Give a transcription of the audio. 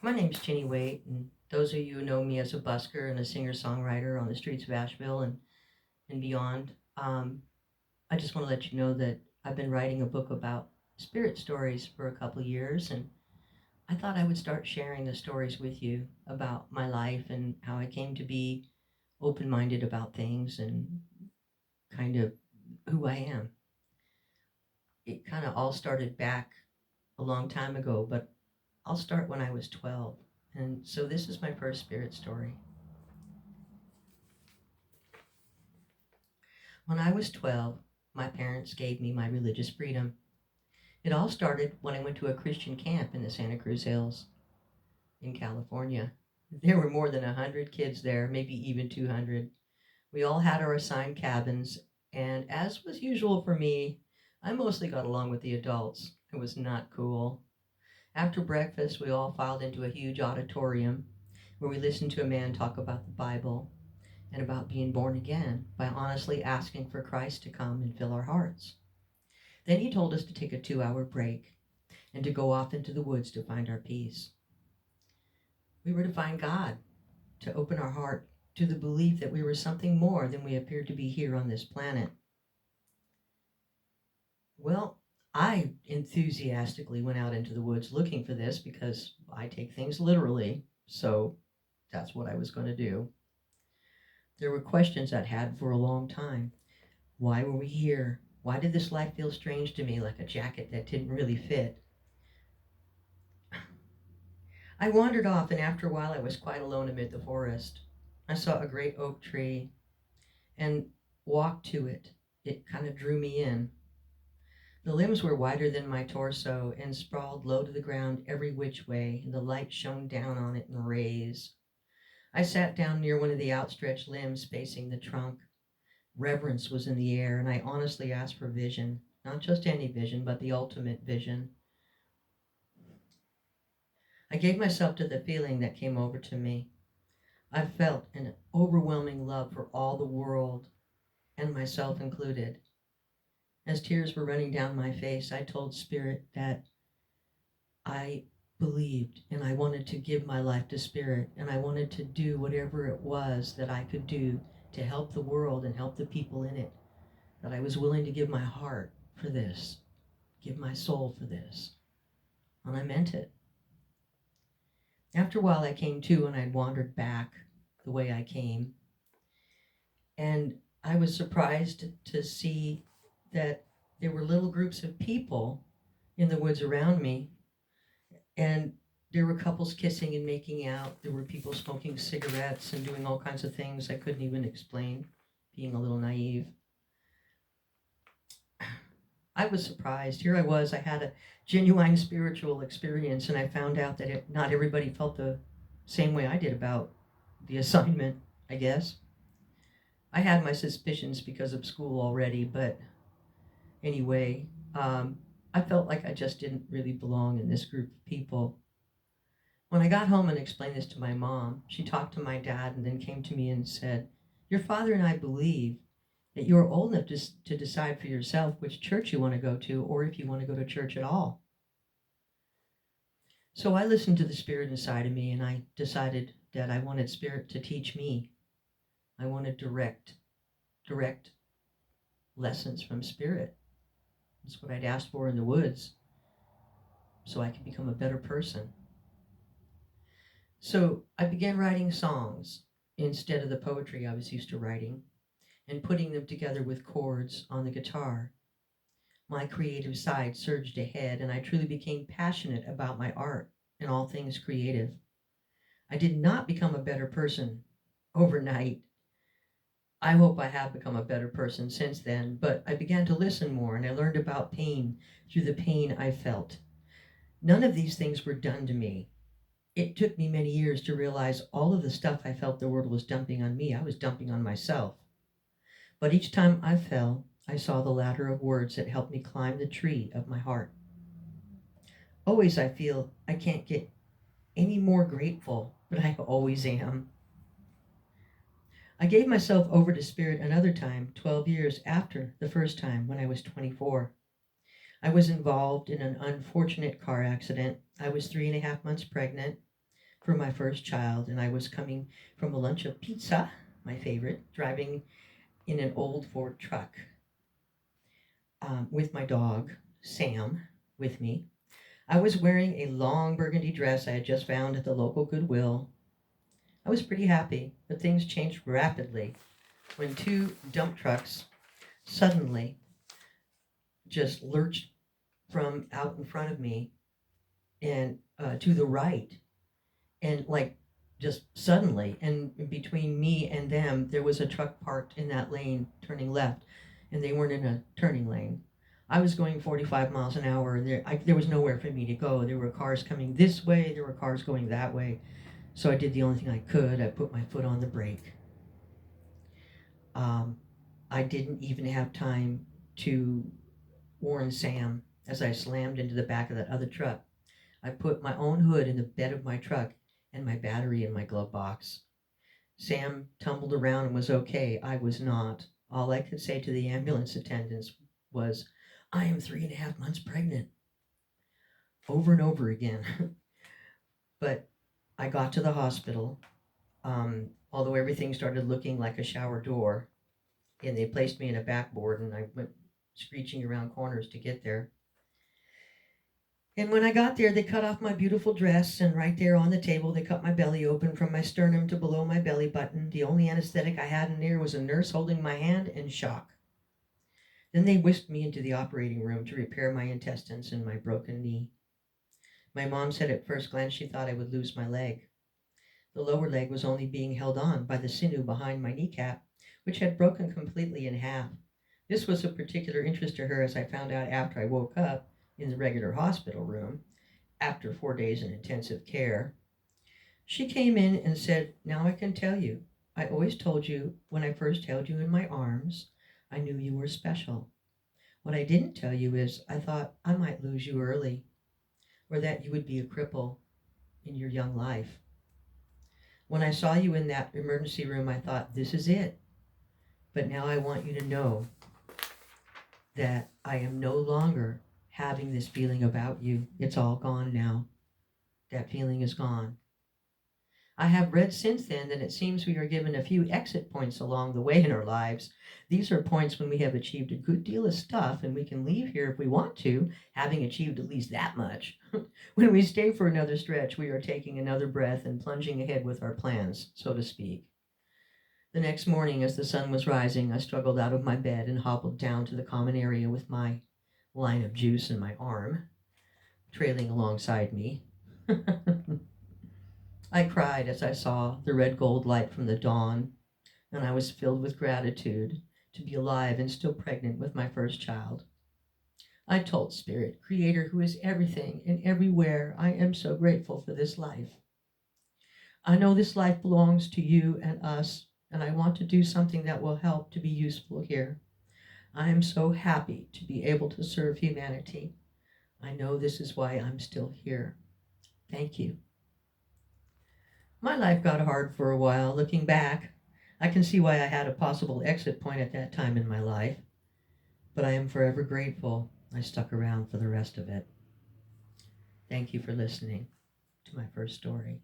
My name's Jenny Waite, and those of you who know me as a busker and a singer-songwriter on the streets of Asheville and beyond, I just want to let you know that I've been writing a book about spirit stories for a couple of years, and I thought I would start sharing the stories with you about my life and how I came to be open-minded about things and kind of who I am. It kind of all started back a long time ago, but I'll start when I was 12. And so this is my first spirit story. When I was 12, my parents gave me my religious freedom. It all started when I went to a Christian camp in the Santa Cruz Hills in California. There were more than 100 kids there, maybe even 200. We all had our assigned cabins, and as was usual for me, I mostly got along with the adults. It was not cool. After breakfast, we all filed into a huge auditorium where we listened to a man talk about the Bible and about being born again by honestly asking for Christ to come and fill our hearts. Then he told us to take a 2-hour break and to go off into the woods to find our peace. We were to find God, to open our heart to the belief that we were something more than we appeared to be here on this planet. Well, I enthusiastically went out into the woods looking for this because I take things literally, so that's what I was going to do. There were questions I'd had for a long time. Why were we here? Why did this life feel strange to me, like a jacket that didn't really fit? I wandered off, and after a while I was quite alone amid the forest. I saw a great oak tree and walked to it. It kind of drew me in. The limbs were wider than my torso and sprawled low to the ground every which way, and the light shone down on it in rays. I sat down near one of the outstretched limbs facing the trunk. Reverence was in the air, and I honestly asked for vision. Not just any vision, but the ultimate vision. I gave myself to the feeling that came over to me. I felt an overwhelming love for all the world, and myself included. As tears were running down my face, I told Spirit that I believed and I wanted to give my life to Spirit, and I wanted to do whatever it was that I could do to help the world and help the people in it, that I was willing to give my heart for this, give my soul for this. And I meant it. After a while, I came to and I wandered back the way I came. And I was surprised to see that there were little groups of people in the woods around me, and there were couples kissing and making out. There were people smoking cigarettes and doing all kinds of things I couldn't even explain, being a little naive. I was surprised. Here I was, I had a genuine spiritual experience, and I found out that not everybody felt the same way I did about the assignment, I guess. I had my suspicions because of school already, but anyway, I felt like I just didn't really belong in this group of people. When I got home and explained this to my mom, she talked to my dad and then came to me and said, "Your father and I believe that you're old enough to decide for yourself which church you want to go to or if you want to go to church at all." So I listened to the Spirit inside of me, and I decided that I wanted Spirit to teach me. I wanted direct lessons from Spirit. That's what I'd asked for in the woods, so I could become a better person. So I began writing songs instead of the poetry I was used to writing and putting them together with chords on the guitar. My creative side surged ahead, and I truly became passionate about my art and all things creative. I did not become a better person overnight. I hope I have become a better person since then, but I began to listen more, and I learned about pain through the pain I felt. None of these things were done to me. It took me many years to realize all of the stuff I felt the world was dumping on me, I was dumping on myself. But each time I fell, I saw the ladder of words that helped me climb the tree of my heart. Always I feel I can't get any more grateful, but I always am. I gave myself over to Spirit another time, 12 years after the first time when I was 24. I was involved in an unfortunate car accident. I was 3.5 months pregnant. for my first child, and I was coming from a lunch of pizza, my favorite, driving in an old Ford truck with my dog, Sam, with me. I was wearing a long burgundy dress I had just found at the local Goodwill. I was pretty happy, but things changed rapidly when two dump trucks suddenly just lurched from out in front of me and to the right, and like just suddenly, and between me and them there was a truck parked in that lane turning left, and they weren't in a turning lane. I was going 45 miles an hour, and there was nowhere for me to go. There were cars coming this way, there were cars going that way. So I did the only thing I could. I put my foot on the brake. um, I didn't even have time to warn Sam as I slammed into the back of that other truck. I put my own hood in the bed of my truck and my battery in my glove box. Sam tumbled around and was okay. I was not. All I could say to the ambulance attendants was, "I am 3.5 months pregnant," over and over again. But I got to the hospital, although everything started looking like a shower door, and they placed me in a backboard, and I went screeching around corners to get there. And when I got there, they cut off my beautiful dress, and right there on the table, they cut my belly open from my sternum to below my belly button. The only anesthetic I had in there was a nurse holding my hand and shock. Then they whisked me into the operating room to repair my intestines and my broken knee. My mom said at first glance she thought I would lose my leg. The lower leg was only being held on by the sinew behind my kneecap, which had broken completely in half. This was of particular interest to her, as I found out after I woke up in the regular hospital room after 4 days in intensive care. She came in and said, "Now I can tell you. I always told you when I first held you in my arms, I knew you were special. What I didn't tell you is I thought I might lose you early, or that you would be a cripple in your young life. When I saw you in that emergency room, I thought, this is it. But now I want you to know that I am no longer having this feeling about you. It's all gone now. That feeling is gone. I have read since then that it seems we are given a few exit points along the way in our lives. These are points when we have achieved a good deal of stuff and we can leave here if we want to, having achieved at least that much. When we stay for another stretch, we are taking another breath and plunging ahead with our plans, so to speak. The next morning, as the sun was rising, I struggled out of my bed and hobbled down to the common area with my line of juice in my arm, trailing alongside me. I cried as I saw the red gold light from the dawn, and I was filled with gratitude to be alive and still pregnant with my first child. I told Spirit, Creator, who is everything and everywhere, I am so grateful for this life. I know this life belongs to you and us, and I want to do something that will help to be useful here. I am so happy to be able to serve humanity. I know this is why I'm still here. Thank you. My life got hard for a while. Looking back, I can see why I had a possible exit point at that time in my life, but I am forever grateful I stuck around for the rest of it. Thank you for listening to my first story.